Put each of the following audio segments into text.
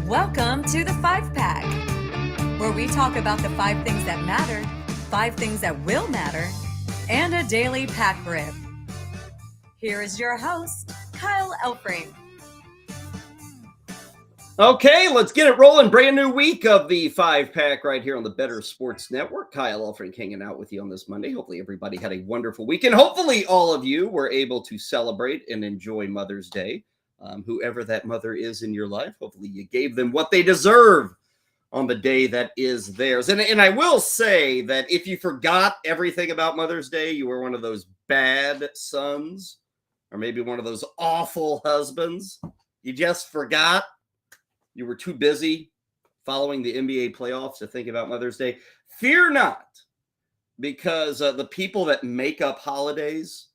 Welcome to the 5-Pack, where we talk about the 5 things that matter, 5 things that will matter, and a daily pack rip. Here is your host, Kyle Elfrink. Okay, let's get it rolling. Brand new week of the 5-Pack right here on the Better Sports Network. Kyle Elfrink hanging out with you on this Monday. Hopefully everybody had a wonderful week, and hopefully all of you were able to celebrate and enjoy Mother's Day. Whoever that mother is in your life, hopefully you gave them what they deserve on the day that is theirs. And I will say that if you forgot everything about Mother's Day, you were one of those bad sons, or maybe one of those awful husbands. You just forgot. You were too busy following the NBA playoffs to think about Mother's Day. Fear not, because the people that make up holidays,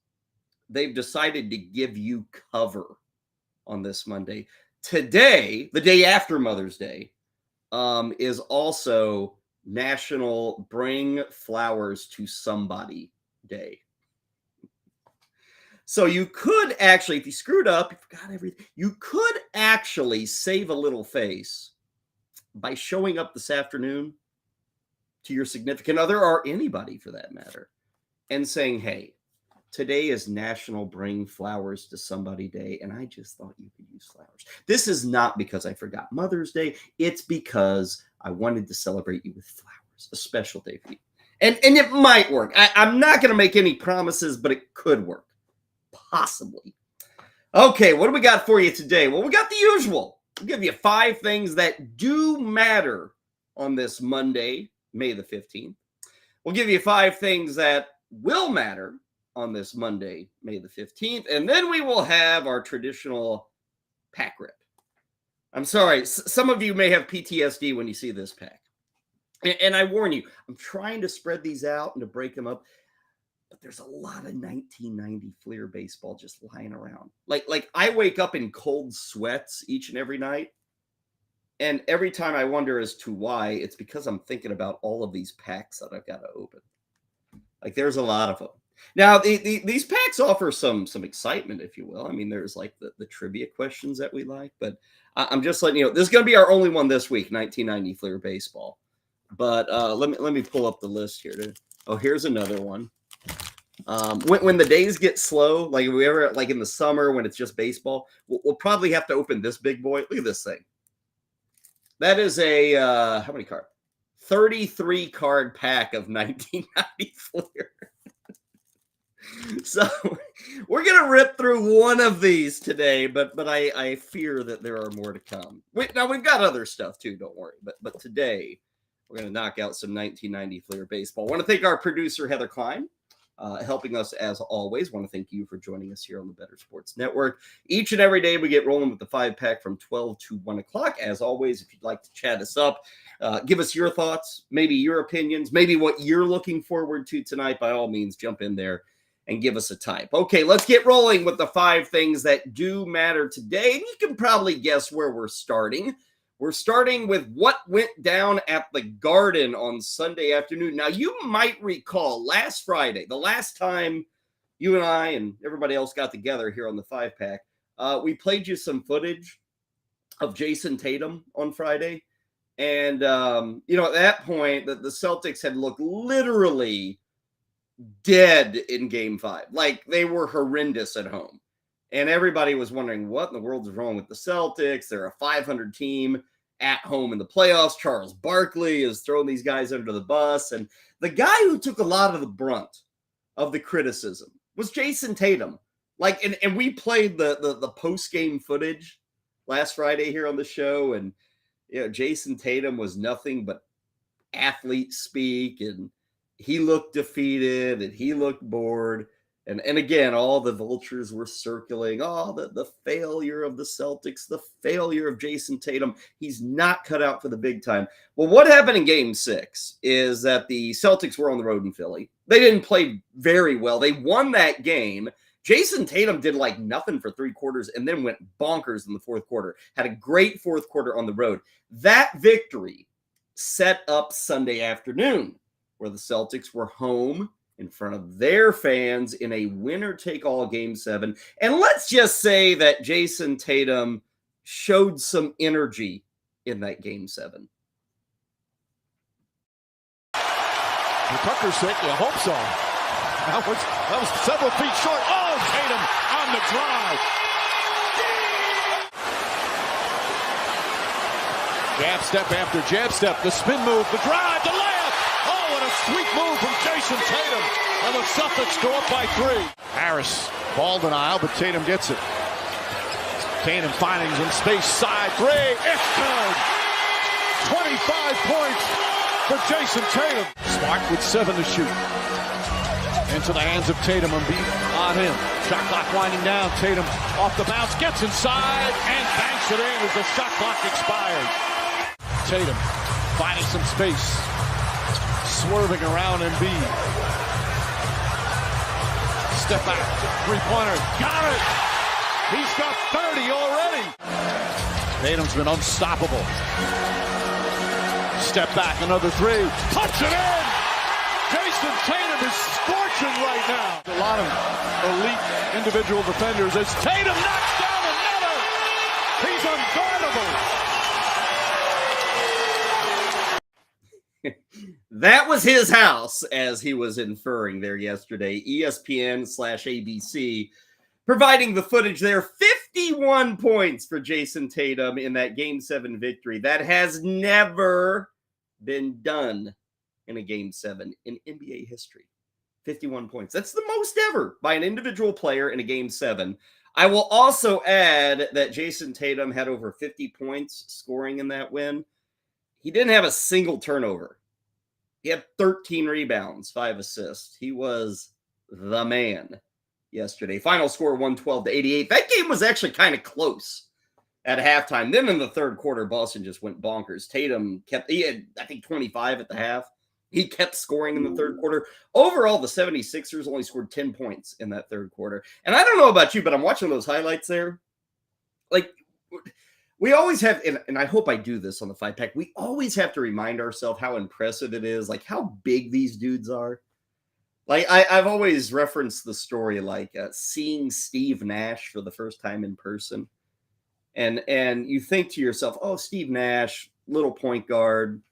they've decided to give you cover on this Monday. Today, the day after Mother's Day, is also National Bring Flowers to Somebody Day. So you could actually, if you screwed up, you forgot everything, you could actually save a little face by showing up this afternoon to your significant other, or anybody for that matter, and saying, hey, today is National Bring Flowers to Somebody Day, and I just thought you could use flowers. This is not because I forgot Mother's Day. It's because I wanted to celebrate you with flowers, a special day for you. And it might work. I'm not going to make any promises, but it could work. Possibly. Okay, what do we got for you today? Well, we got the usual. We'll give you 5 things that do matter on this Monday, May the 15th. We'll give you 5 things that will matter on this Monday, May the 15th. And then we will have our traditional pack rip. I'm sorry, some of you may have PTSD when you see this pack. And I warn you, I'm trying to spread these out and to break them up. But there's a lot of 1990 Fleer baseball just lying around. Like I wake up in cold sweats each and every night. And every time I wonder as to why, it's because I'm thinking about all of these packs that I've got to open. Like there's a lot of them. Now, these packs offer some excitement, if you will. I mean, there's like the trivia questions that we like. But I'm just letting you know, this is going to be our only one this week, 1990 Fleer baseball. But let me pull up the list here. Here's another one. When the days get slow, like if we ever like in the summer when it's just baseball, we'll probably have to open this big boy. Look at this thing. That is a how many card? 33 card pack of 1990 Fleer. So we're gonna rip through one of these today, but I fear that there are more to come. Now we've got other stuff too, don't worry. But today we're gonna knock out some 1990 Fleer baseball. I want to thank our producer Heather Klein. Helping us as always. Want to thank you for joining us here on the Better Sports Network. Each and every day we get rolling with the 5-Pack from 12 to 1 o'clock. As always, if you'd like to chat us up, give us your thoughts, maybe your opinions, maybe what you're looking forward to tonight, by all means, jump in there and give us a type. Okay, let's get rolling with the 5 things that do matter today. And you can probably guess where we're starting. We're starting with what went down at the Garden on Sunday afternoon. Now, you might recall last Friday, the last time you and I and everybody else got together here on the 5-Pack, we played you some footage of Jayson Tatum on Friday. And, at that point, the Celtics had looked literally dead in Game 5. Like, they were horrendous at home. And everybody was wondering, what in the world is wrong with the Celtics? They're a 500 team at home in the playoffs. Charles Barkley is throwing these guys under the bus. And the guy who took a lot of the brunt of the criticism was Jayson Tatum. Like, and we played the post-game footage last Friday here on the show. And, Jayson Tatum was nothing but athlete speak. And he looked defeated and he looked bored. And again, all the vultures were circling. Oh, the failure of the Celtics, the failure of Jayson Tatum. He's not cut out for the big time. Well, what happened in Game 6 is that the Celtics were on the road in Philly. They didn't play very well. They won that game. Jayson Tatum did like nothing for 3 quarters and then went bonkers in the 4th quarter. Had a great 4th quarter on the road. That victory set up Sunday afternoon, where the Celtics were home in front of their fans in a winner-take-all Game 7. And let's just say that Jayson Tatum showed some energy in that Game 7. For Tucker's sake, you hope so. That was several feet short. Oh, Tatum on the drive. Jab step after jab step. The spin move, the drive, the layup. Oh, what a sweet move from Jayson Tatum. And the Celtics go up by 3. Harris, ball denial, but Tatum gets it. Tatum findings in space, side 3. It's good. 25 points for Jayson Tatum. Smart with 7 to shoot. Into the hands of Tatum and beat on him. Shot clock winding down. Tatum off the bounce, gets inside, and banks it in as the shot clock expires. Tatum finding some space. Swerving around Embiid. Step back. Three-pointer. Got it! He's got 30 already. Tatum's been unstoppable. Step back, another 3. Puts it in! Jayson Tatum is scorching right now. A lot of elite individual defenders as Tatum knocks down another. He's unguardable. That was his house, as he was inferring there yesterday. ESPN/ABC providing the footage there. 51 points for Jayson Tatum in that Game 7 victory. That has never been done in a Game 7 in NBA history. 51 points. That's the most ever by an individual player in a Game 7. I will also add that Jayson Tatum had over 50 points scoring in that win. He didn't have a single turnover. He had 13 rebounds, 5 assists. He was the man yesterday. Final score 112-88. That game was actually kind of close at halftime. Then in the third quarter, Boston just went bonkers. Tatum he had, I think, 25 at the half. He kept scoring in the third quarter. Overall, the 76ers only scored 10 points in that third quarter. And I don't know about you, but I'm watching those highlights there. Like, we always have, and I hope I do this on the 5-pack, we always have to remind ourselves how impressive it is, like how big these dudes are. Like, I've always referenced the story, like seeing Steve Nash for the first time in person. And you think to yourself, oh, Steve Nash, little point guard,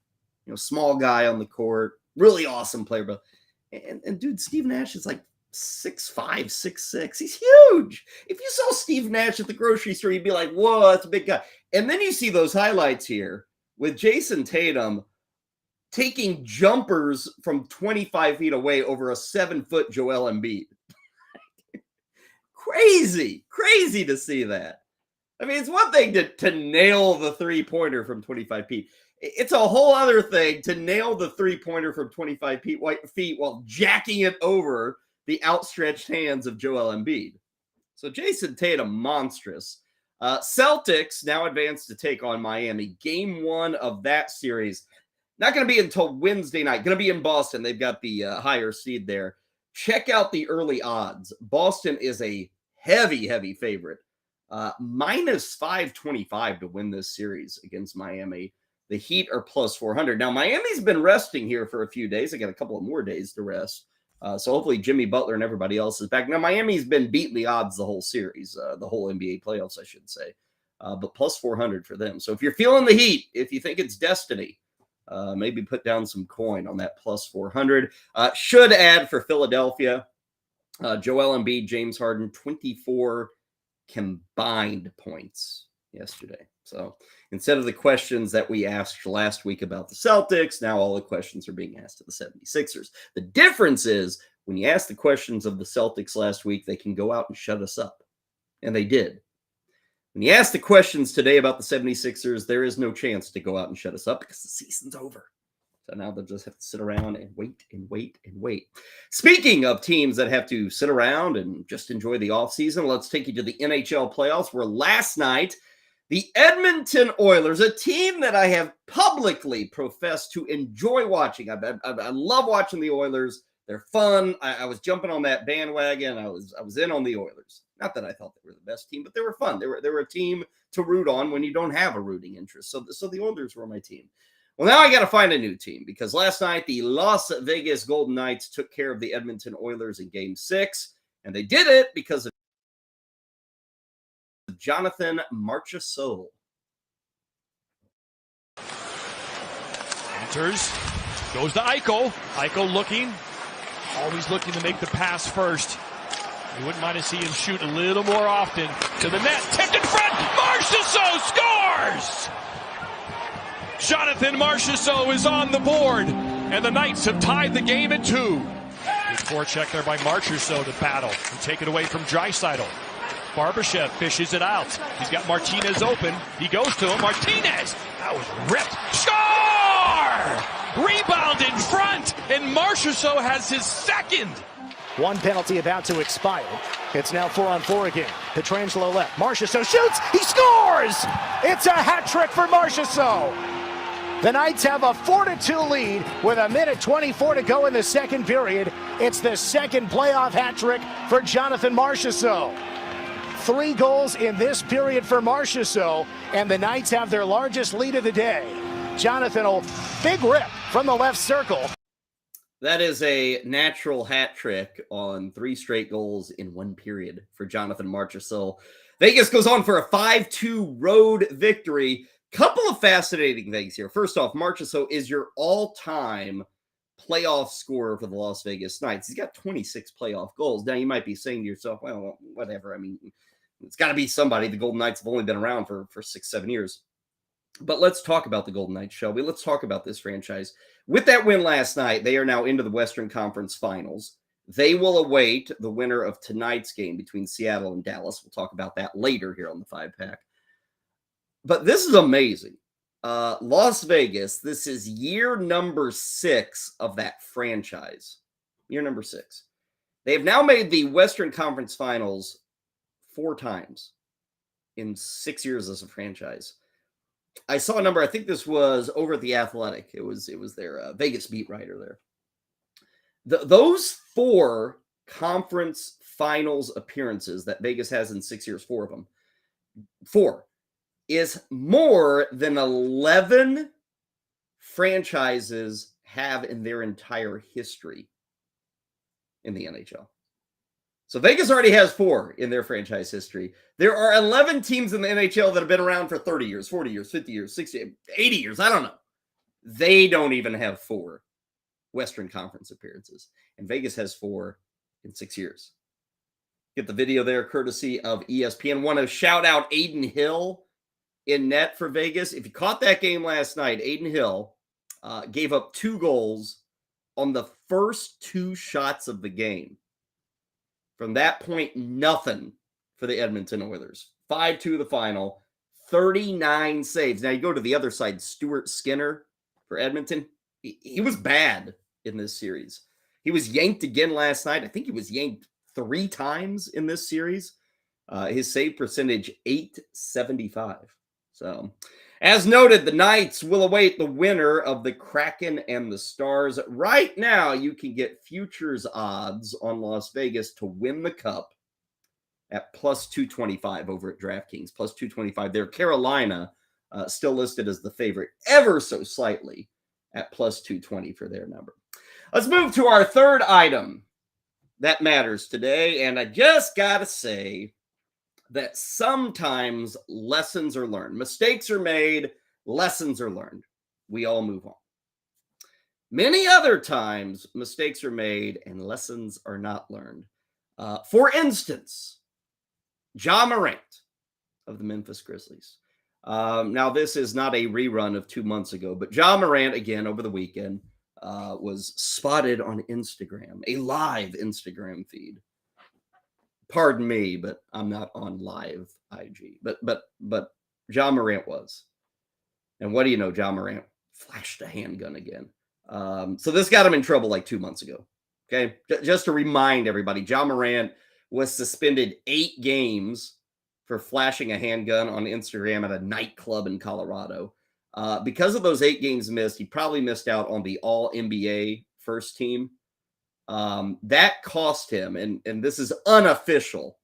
small guy on the court, really awesome player. But and dude, Steve Nash is like 6'5", 6'6". He's huge. If you saw Steve Nash at the grocery store, you'd be like, whoa, that's a big guy. And then you see those highlights here with Jayson Tatum taking jumpers from 25 feet away over a 7-foot Joel Embiid. Crazy to see that. I mean, it's one thing to nail the three-pointer from 25 feet. It's a whole other thing to nail the three-pointer from 25 feet while jacking it over the outstretched hands of Joel Embiid. So Jayson Tatum, monstrous. Celtics now advance to take on Miami. Game 1 of that series. Not going to be until Wednesday night. Going to be in Boston. They've got the higher seed there. Check out the early odds. Boston is a heavy favorite. Minus 525 to win this series against Miami. The Heat are plus 400. Now, Miami's been resting here for a few days. They got a couple of more days to rest. So hopefully Jimmy Butler and everybody else is back. Now, Miami's been beating the odds the whole series, the whole NBA playoffs, I should say. But plus 400 for them. So if you're feeling the heat, if you think it's destiny, maybe put down some coin on that plus 400. Should add for Philadelphia, Joel Embiid, James Harden, 24 combined points yesterday. So instead of the questions that we asked last week about the Celtics, now all the questions are being asked of the 76ers. The difference is when you ask the questions of the Celtics last week, they can go out and shut us up. And they did. When you ask the questions today about the 76ers, there is no chance to go out and shut us up because the season's over. So now they'll just have to sit around and wait. Speaking of teams that have to sit around and just enjoy the offseason, let's take you to the NHL playoffs, where last night, the Edmonton Oilers, a team that I have publicly professed to enjoy watching. I love watching the Oilers. They're fun. I was jumping on that bandwagon. I was in on the Oilers. Not that I thought they were the best team, but they were fun. They were a team to root on when you don't have a rooting interest. So the Oilers were my team. Well, now I got to find a new team because last night the Las Vegas Golden Knights took care of the Edmonton Oilers in Game 6, and they did it because of Jonathan Marchessault. Centers. Goes to Eichel. Eichel looking. Always looking to make the pass first. You wouldn't mind to see him shoot a little more often. To the net. Tipped in front. Marchessault scores! Jonathan Marchessault is on the board. And the Knights have tied the game at 2. Good forecheck there by Marchessault to battle and take it away from Draisaitl. Barbashev fishes it out. He's got Martinez open. He goes to him. Martinez! That was ripped. Score! Rebound in front, and Marchessault has his second. One penalty about to expire. It's now 4-on-4 again. Pietrangelo left. Marchessault shoots. He scores! It's a hat trick for Marchessault. The Knights have a 4-2 lead with 1:24 to go in the second period. It's the second playoff hat trick for Jonathan Marchessault. 3 goals in this period for Marchessault, and the Knights have their largest lead of the day. Jonathan, big rip from the left circle. That is a natural hat trick on 3 straight goals in 1 period for Jonathan Marchessault. Vegas goes on for a 5-2 road victory. Couple of fascinating things here. First off, Marchessault is your all-time playoff scorer for the Las Vegas Knights. He's got 26 playoff goals. Now, you might be saying to yourself, well, whatever. I mean, it's got to be somebody. The Golden Knights have only been around for 6-7 years. But let's talk about the Golden Knights, shall we? Let's talk about this franchise. With that win last night, they are now into the Western Conference Finals. They will await the winner of tonight's game between Seattle and Dallas. We'll talk about that later here on the 5-pack. But this is amazing. Las Vegas, this is year number 6 of that franchise. Year number 6. They have now made the Western Conference Finals 4 times in 6 years as a franchise. I saw a number. I think this was over at The Athletic. It was their Vegas beat writer there. Those 4 conference finals appearances that Vegas has in 6 years, 4 of them, 4, is more than 11 franchises have in their entire history in the NHL. So Vegas already has 4 in their franchise history. There are 11 teams in the NHL that have been around for 30 years, 40 years, 50 years, 60, 80 years. I don't know. They don't even have 4 Western Conference appearances. And Vegas has 4 in 6 years. Get the video there courtesy of ESPN. Want to shout out Adin Hill in net for Vegas. If you caught that game last night, Adin Hill gave up 2 goals on the first 2 shots of the game. From that point, nothing for the Edmonton Oilers. 5-2 the final, 39 saves. Now you go to the other side, Stuart Skinner for Edmonton. He was bad in this series. He was yanked again last night. I think he was yanked 3 times in this series. His save percentage, .875. So, as noted, the Knights will await the winner of the Kraken and the Stars. Right now, you can get futures odds on Las Vegas to win the Cup at plus 225 over at DraftKings. Plus 225 there. Carolina still listed as the favorite ever so slightly at plus 220 for their number. Let's move to our third item that matters today. And I just got to say that sometimes lessons are learned. Mistakes are made, lessons are learned. We all move on. Many other times, mistakes are made and lessons are not learned. For instance, Ja Morant of the Memphis Grizzlies. Now, this is not a rerun of 2 months ago, but Ja Morant, again, over the weekend, was spotted on Instagram, a live Instagram feed. Pardon me, but I'm not on live IG. But Ja Morant was. And what do you know? Ja Morant flashed a handgun again. So this got him in trouble like 2 months ago. Okay. Just to remind everybody, Ja Morant was suspended 8 games for flashing a handgun on Instagram at a nightclub in Colorado. Because of those 8 games missed, he probably missed out on the All-NBA first team. That cost him, and this is unofficial,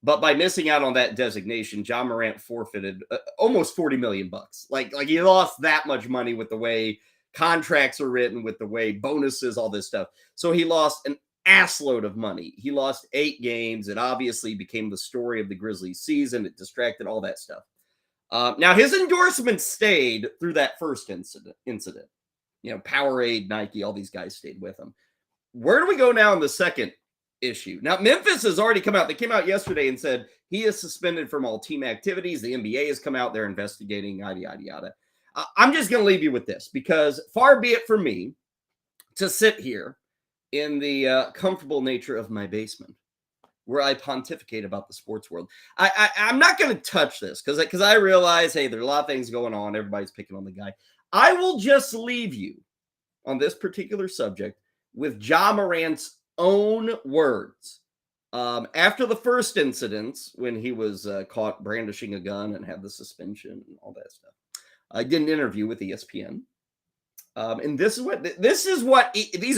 but by missing out on that designation, Ja Morant forfeited almost $40 million. Like he lost that much money with the way contracts are written, with the way bonuses, all this stuff. So he lost an assload of money. He lost 8 games. It obviously became the story of the Grizzlies season. It distracted all that stuff. Now his endorsement stayed through that first incident. Powerade, Nike, all these guys stayed with him. Where do we go now in the second issue? Now, Memphis has already come out. They came out yesterday and said he is suspended from all team activities. The NBA has come out. They're investigating, yada, yada, yada. I'm just going to leave you with this, because far be it from me to sit here in the comfortable nature of my basement where I pontificate about the sports world. I'm not going to touch this because I realize, hey, there's a lot of things going on. Everybody's picking on the guy. I will just leave you on this particular subject with Ja Morant's own words. After the first incidents, when he was caught brandishing a gun and had the suspension and all that stuff, I did an interview with ESPN. And these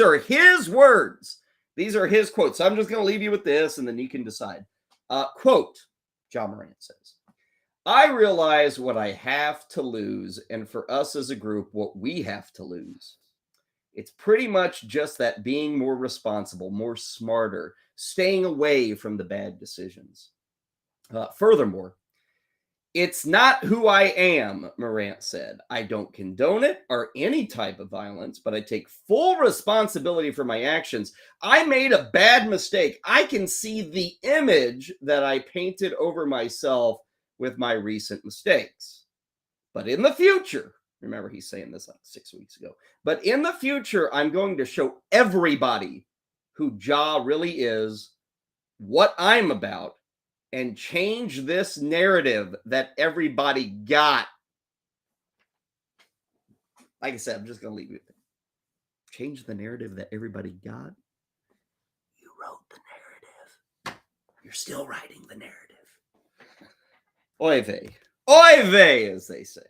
are his words. These are his quotes. So I'm just going to leave you with this, and then you can decide. Quote, Ja Morant says, "I realize what I have to lose, and for us as a group, what we have to lose. It's pretty much just that being more responsible, more smarter, staying away from the bad decisions. Furthermore, it's not who I am," Morant said. "I don't condone it or any type of violence, but I take full responsibility for my actions. I made a bad mistake. I can see the image that I painted over myself with my recent mistakes. But in the future," remember he's saying this like 6 weeks ago, "but in the future, I'm going to show everybody who Ja really is, what I'm about, and change this narrative that everybody got." Like I said, I'm just going to leave you with it. Change the narrative that everybody got. You wrote the narrative. You're still writing the narrative. Oy vey. Oy vey, as they say.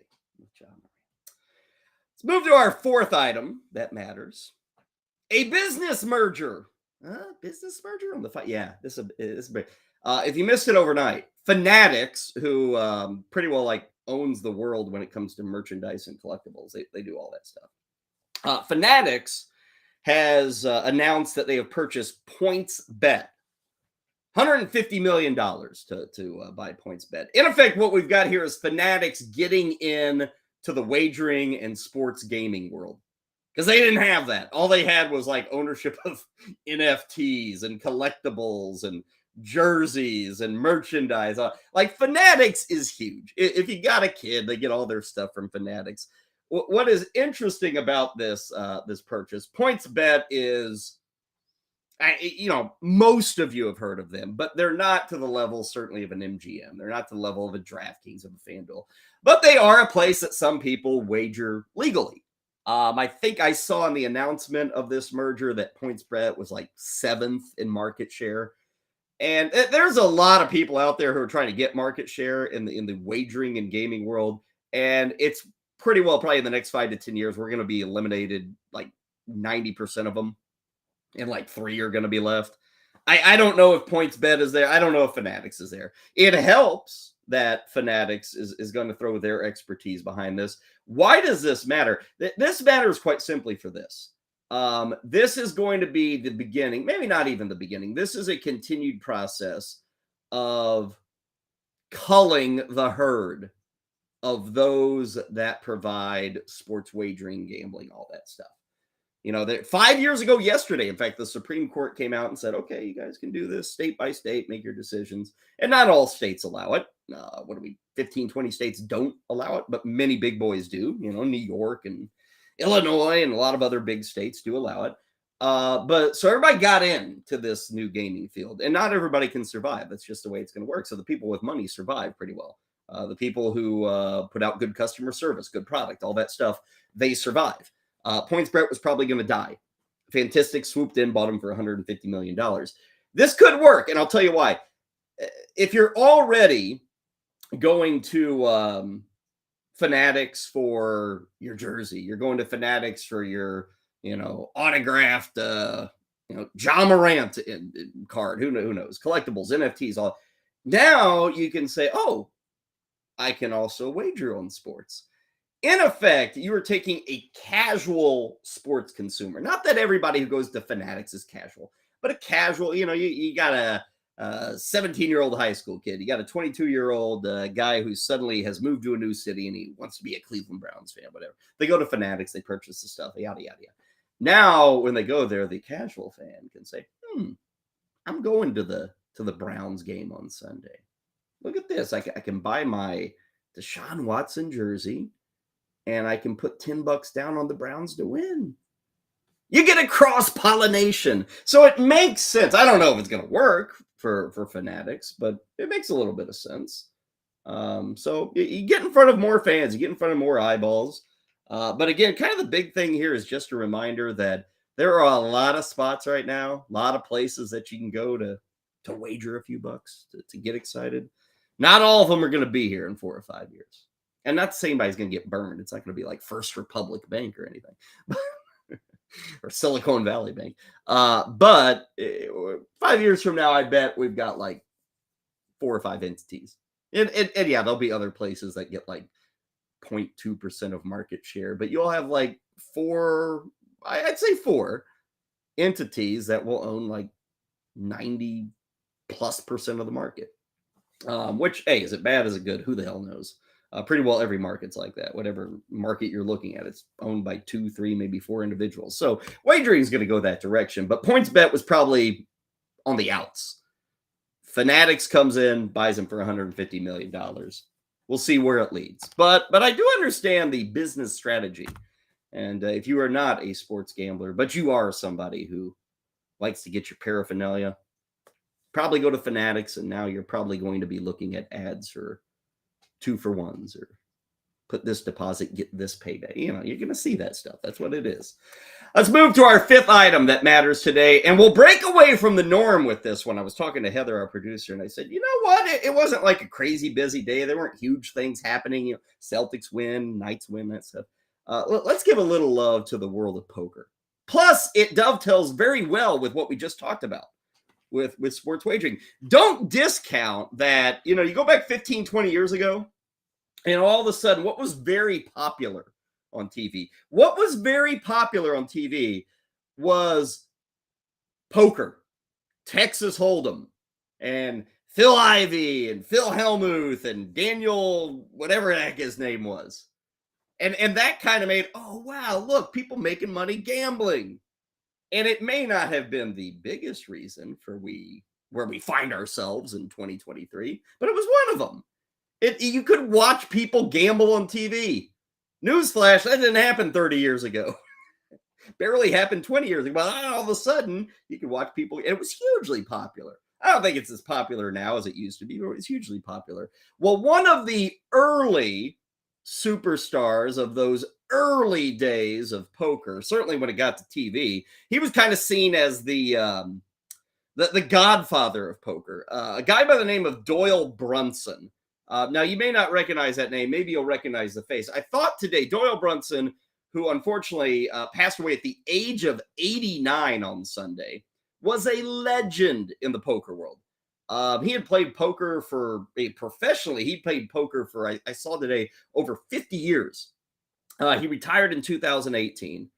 Let's move to our fourth item that matters. A business merger. Business merger on the fight. Yeah, this is big. If you missed it overnight, Fantatics, who pretty well owns the world when it comes to merchandise and collectibles, they do all that stuff. Fantatics has announced that they have purchased PointsBet, $150 million to buy PointsBet. In effect, what we've got here is Fanatics getting in to the wagering and sports gaming world, because they didn't have that. All they had was ownership of NFTs and collectibles and jerseys and merchandise. Fanatics is huge. If you got a kid, they get all their stuff from Fanatics. What is interesting about this purchase, PointsBet is, most of you have heard of them, but they're not to the level certainly of an MGM. They're not to the level of a DraftKings, of a FanDuel, but they are a place that some people wager legally. I think I saw in the announcement of this merger that PointsBet was 7th in market share. And there's a lot of people out there who are trying to get market share in the wagering and gaming world. And it's pretty well probably in the next 5 to 10 years, we're going to be eliminated 90% of them. And 3 are going to be left. I don't know if PointsBet is there. I don't know if Fanatics is there. It helps that Fanatics is going to throw their expertise behind this. Why does this matter? This matters quite simply for this. This is going to be the beginning, maybe not even the beginning. This is a continued process of culling the herd of those that provide sports wagering, gambling, all that stuff. That 5 years ago yesterday, in fact, the Supreme Court came out and said, okay, you guys can do this state by state, make your decisions. And not all states allow it. 15, 20 states don't allow it, but many big boys do. New York and Illinois and a lot of other big states do allow it. But so everybody got into this new gaming field, and not everybody can survive. That's just the way it's going to work. So the people with money survive pretty well. The people who put out good customer service, good product, all that stuff, they survive. PointsBet was probably going to die. Fantatics swooped in, bought him for $150 million. This could work, and I'll tell you why. If you're already going to Fanatics for your jersey, you're going to Fanatics for your, autographed, Ja Morant card, who knows, collectibles, NFTs, all. Now you can say, oh, I can also wager on sports. In effect, you are taking a casual sports consumer. Not that everybody who goes to Fanatics is casual, but a casual, you got 17-year-old high school kid. You got a 22-year-old guy who suddenly has moved to a new city and he wants to be a Cleveland Browns fan, whatever. They go to Fanatics, they purchase the stuff, yada, yada, yada. Now, when they go there, the casual fan can say, I'm going to the Browns game on Sunday. Look at this. I can buy my Deshaun Watson jersey and I can put $10 down on the Browns to win. You get a cross-pollination. So it makes sense. I don't know if it's going to work for Fanatics, but it makes a little bit of sense. So you get in front of more fans. You get in front of more eyeballs. But again, kind of the big thing here is just a reminder that there are a lot of spots right now, a lot of places that you can go to wager a few bucks, to get excited. Not all of them are going to be here in 4 or 5 years. And not to say anybody's going to get burned. It's not going to be like First Republic Bank or anything. Or Silicon Valley Bank. But 5 years from now, I bet we've got like 4 or 5 entities. And yeah, there'll be other places that get like 0.2% of market share. But you'll have like 4 entities that will own like 90+% of the market. Which, hey, is it bad? Is it good? Who the hell knows? Pretty well every market's like that. Whatever market you're looking at, it's owned by 2, 3, maybe 4 individuals. So wagering is going to go that direction. But PointsBet was probably on the outs. Fanatics comes in, buys him for $150 million. We'll see where it leads. But I do understand the business strategy. And if you are not a sports gambler, but you are somebody who likes to get your paraphernalia, probably go to Fanatics, and now you're probably going to be looking at ads for 2-for-1s or put this deposit, get this payday. You know, you're going to see that stuff. That's what it is. Let's move to our 5th item that matters today, and we'll break away from the norm with this one. I was talking to Heather, our producer, and I said, you know what? It wasn't like a crazy busy day. There weren't huge things happening. You know, Celtics win, Knights win, that stuff. Let's give a little love to the world of poker. Plus, it dovetails very well with what we just talked about with sports wagering. Don't discount that, you know, you go back 15, 20 years ago, and all of a sudden, what was very popular on TV? What was very popular on TV was poker, Texas Hold'em, and Phil Ivey, and Phil Hellmuth, and Daniel, whatever the heck his name was. And that kind of made, oh, wow, look, people making money gambling. And it may not have been the biggest reason for where we find ourselves in 2023, but it was one of them. You could watch people gamble on TV. Newsflash, that didn't happen 30 years ago. Barely happened 20 years ago. But all of a sudden, you could watch people. It was hugely popular. I don't think it's as popular now as it used to be, but it was hugely popular. Well, one of the early superstars of those early days of poker, certainly when it got to TV, he was kind of seen as the Godfather of Poker, a guy by the name of Doyle Brunson. Now, you may not recognize that name. Maybe you'll recognize the face. I thought today, Doyle Brunson, who unfortunately passed away at the age of 89 on Sunday, was a legend in the poker world. He had played poker professionally. He played poker for, I saw today, over 50 years. He retired in 2018.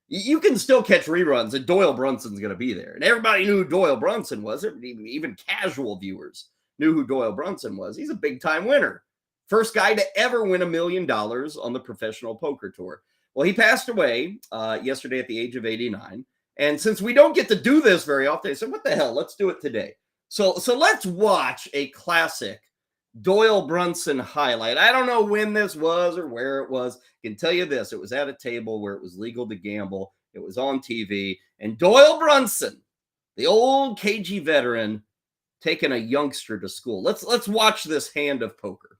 You can still catch reruns, and Doyle Brunson's going to be there. And everybody knew who Doyle Brunson was. Even casual viewers knew who Doyle Brunson was. He's a big-time winner. First guy to ever win $1 million on the professional poker tour. Well, he passed away yesterday at the age of 89. And since we don't get to do this very often, I said, what the hell? Let's do it today. So let's watch a classic Doyle Brunson highlight. I don't know when this was or where it was. I can tell you this. It was at a table where it was legal to gamble. It was on TV. And Doyle Brunson, the old KG veteran, taking a youngster to school. Let's watch this hand of poker.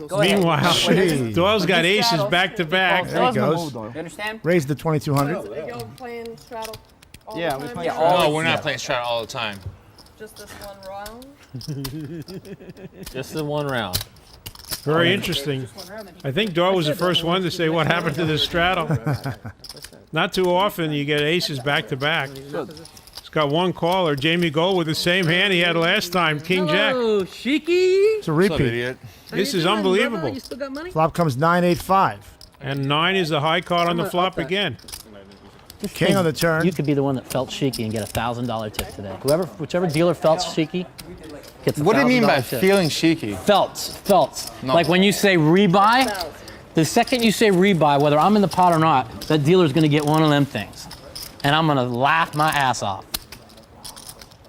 Meanwhile, Doyle's got aces back to back. There he goes. You understand? Raise the 2200. They go playing straddle all Yeah, the we time? play No, we're not playing strat all the time. Just this one round? Just the one round. Very interesting. I think Doyle was the first one to say what happened to this straddle. Not too often you get aces back to back. It's got one caller, Jamie Gold, with the same hand he had last time, King Jack. Oh, Sheiky. It's a What's up, repeat. idiot? This is unbelievable. You still got money? Flop comes 985. And 9 is the high card on the flop again. King on the turn. You could be the one that felt cheeky and get a $1,000 tip today. Whichever dealer felt cheeky gets a $1,000 What do you mean by tip. feeling cheeky? Felt. No. Like when you say rebuy, the second you say rebuy, whether I'm in the pot or not, that dealer's going to get one of them things. And I'm going to laugh my ass off.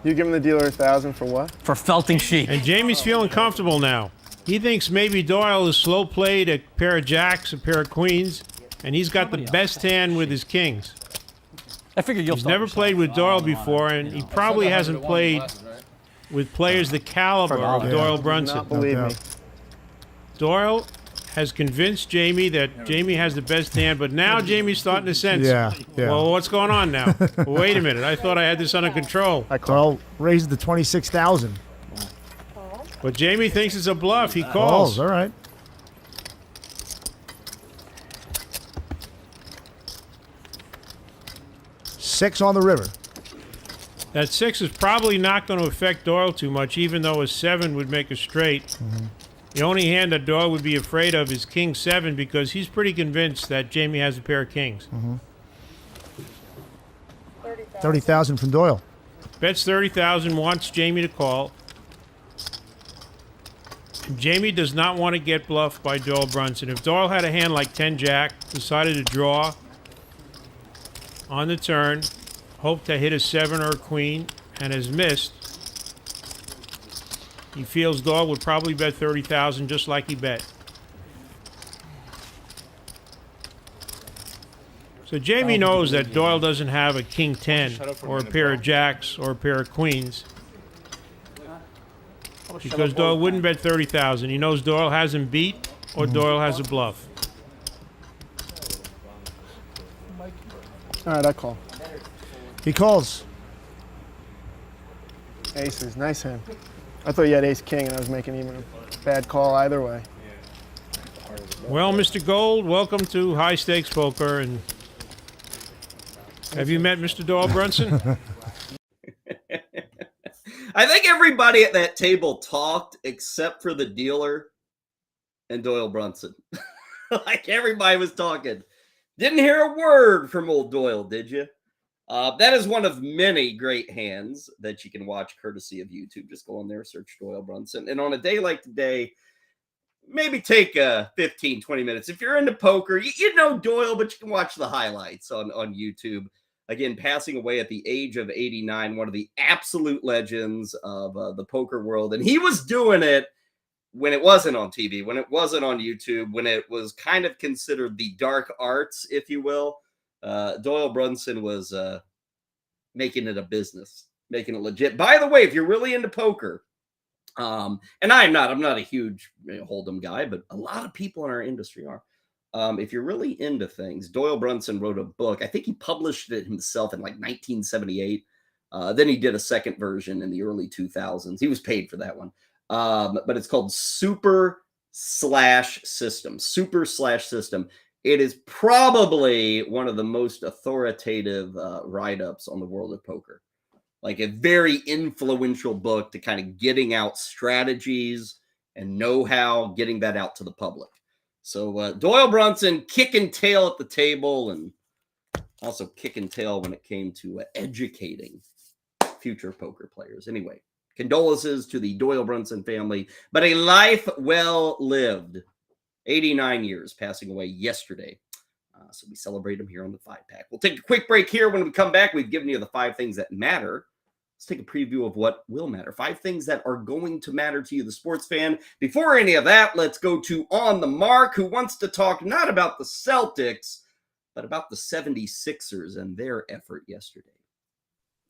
You giving the dealer $1,000 for what? For felting chic. And Jamie's feeling comfortable now. He thinks maybe Doyle is slow played a pair of jacks, a pair of queens, and he's got the best hand with his kings. I figured He's never played with Doyle before, and he probably hasn't played with players the caliber of Doyle Brunson. Not believe me. Doyle has convinced Jamie that Jamie has the best hand, but now Jamie's starting to sense, well, what's going on now? Well, wait a minute. I thought I had this under control. Doyle raises the 26,000. But Jamie thinks it's a bluff. He calls. All right. Six on the river. That 6 is probably not going to affect Doyle too much, even though a 7 would make a straight. Mm-hmm. The only hand that Doyle would be afraid of is King 7 because he's pretty convinced that Jamie has a pair of kings. Mm-hmm. 30,000 from Doyle. Bets 30,000, wants Jamie to call. Jamie does not want to get bluffed by Doyle Brunson. If Doyle had a hand like 10-jack, decided to draw on the turn, hoped to hit a 7 or a queen, and has missed, he feels Doyle would probably bet 30,000 just like he bet. So Jamie knows that Doyle doesn't have a king 10 or a pair of jacks or a pair of queens, because Doyle wouldn't bet 30,000. He knows Doyle has him beat or Doyle has a bluff. All right, I call. He calls. Aces, nice hand. I thought you had ace king and I was making even a bad call either way. Well, Mr. Gold, welcome to High Stakes Poker. And have you met Mr. Doyle Brunson? I think everybody at that table talked except for the dealer and Doyle Brunson. Like everybody was talking. Didn't hear a word from old Doyle, did you? That is one of many great hands that you can watch courtesy of YouTube. Just go on there, search Doyle Brunson. And on a day like today, maybe take 15, 20 minutes. If you're into poker, you know Doyle, but you can watch the highlights on YouTube. Again, passing away at the age of 89, one of the absolute legends of the poker world. And he was doing it when it wasn't on TV, when it wasn't on YouTube, when it was kind of considered the dark arts, if you will. Doyle Brunson was making it a business, making it legit. By the way, if you're really into poker, and I'm not a huge Hold'em guy, but a lot of people in our industry are. If you're really into things, Doyle Brunson wrote a book. I think he published it himself in like 1978. Then he did a second version in the early 2000s. He was paid for that one. But it's called Super/System. Super/System. It is probably one of the most authoritative write-ups on the world of poker. Like a very influential book to kind of getting out strategies and know-how, getting that out to the public. So Doyle Brunson kicking tail at the table and also kicking tail when it came to educating future poker players. Anyway, condolences to the Doyle Brunson family, but a life well lived. 89 years, passing away yesterday. So we celebrate him here on the 5-Pack. We'll take a quick break here. When we come back, we've given you the 5 things that matter. Let's take a preview of what will matter. 5 things that are going to matter to you, the sports fan. Before any of that, let's go to On the Mark, who wants to talk not about the Celtics, but about the 76ers and their effort yesterday.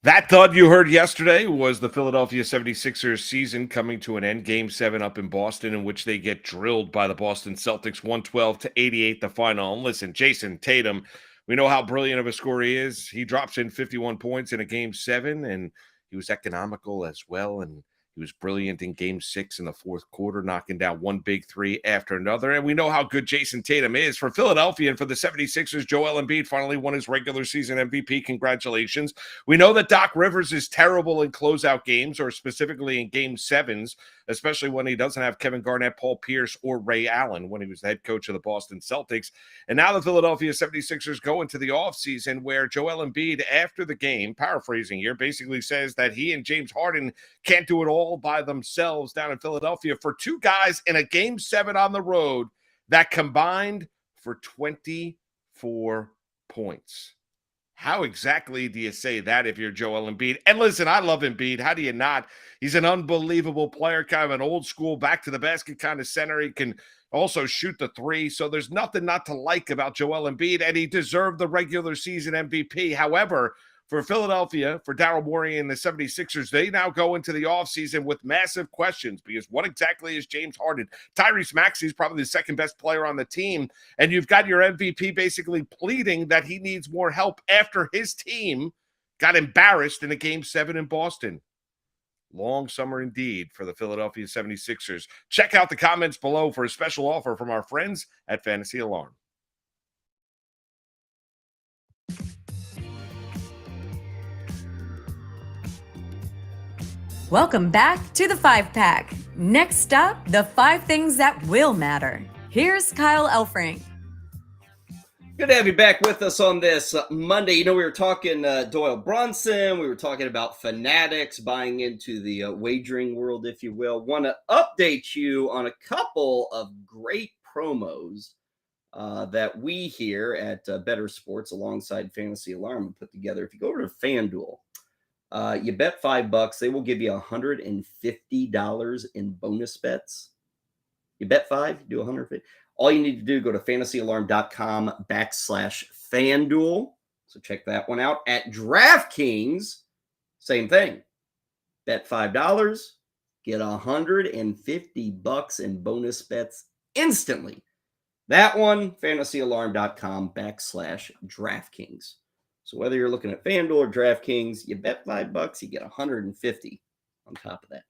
That thud you heard yesterday was the Philadelphia 76ers season coming to an end. Game 7 up in Boston, in which they get drilled by the Boston Celtics, 112-88 the final. And listen, Jayson Tatum, we know how brilliant of a scorer he is. He drops in 51 points in a Game 7, and he was economical as well. And He was brilliant in Game 6 in the fourth quarter, knocking down one big three after another. And we know how good Jayson Tatum is. For Philadelphia and for the 76ers, Joel Embiid finally won his regular season MVP. Congratulations. We know that Doc Rivers is terrible in closeout games, or specifically in Game 7s, especially when he doesn't have Kevin Garnett, Paul Pierce, or Ray Allen when he was the head coach of the Boston Celtics. And now the Philadelphia 76ers go into the offseason where Joel Embiid, after the game, paraphrasing here, basically says that he and James Harden can't do it all by themselves down in Philadelphia for two guys in a Game 7 on the road that combined for 24 points. How exactly do you say that if you're Joel Embiid? And listen, I love Embiid. How do you not? He's an unbelievable player, kind of an old school, back to the basket kind of center. He can also shoot the three. So there's nothing not to like about Joel Embiid, and he deserved the regular season MVP. However, for Philadelphia, for Daryl Morey and the 76ers, they now go into the offseason with massive questions because what exactly is James Harden? Tyrese Maxey is probably the second best player on the team, and you've got your MVP basically pleading that he needs more help after his team got embarrassed in a Game 7 in Boston. Long summer indeed for the Philadelphia 76ers. Check out the comments below for a special offer from our friends at Fantasy Alarm. Welcome back to the 5-Pack. Next up, the 5 things that will matter. Here's Kyle Elfrink. Good to have you back with us on this Monday. You know, we were talking Doyle Brunson. We were talking about Fanatics, buying into the wagering world, if you will. Want to update you on a couple of great promos that we here at Better Sports alongside Fantasy Alarm put together. If you go over to FanDuel, you bet $5, they will give you $150 in bonus bets. You bet 5, you do 150. All you need to do, go to fantasyalarm.com/FanDuel. So check that one out. At DraftKings, same thing. Bet $5, get $150 in bonus bets instantly. That one, fantasyalarm.com/DraftKings. So whether you're looking at FanDuel or DraftKings, you bet $5, you get $150 on top of that.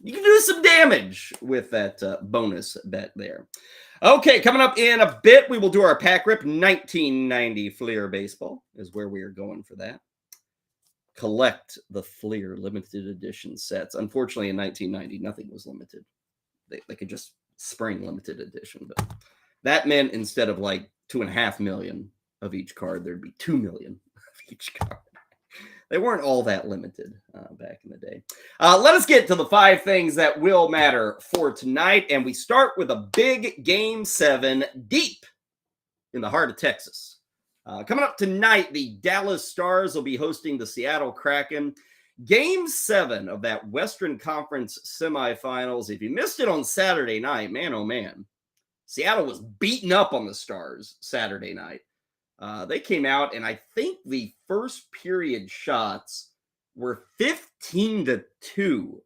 You can do some damage with that bonus bet there. Okay, coming up in a bit, we will do our pack rip. 1990 Fleer Baseball is where we are going for that. Collect the Fleer limited edition sets. Unfortunately, in 1990, nothing was limited. They could just spring limited edition. But that meant instead of like 2.5 million of each card, there'd be 2 million of each card. They weren't all that limited back in the day. Let us get to the 5 things that will matter for tonight. And we start with a big Game 7 deep in the heart of Texas. Coming up tonight, the Dallas Stars will be hosting the Seattle Kraken. Game 7 of that Western Conference semifinals. If you missed it on Saturday night, man, oh man, Seattle was beaten up on the Stars Saturday night. They came out, and I think the first period shots were 15-2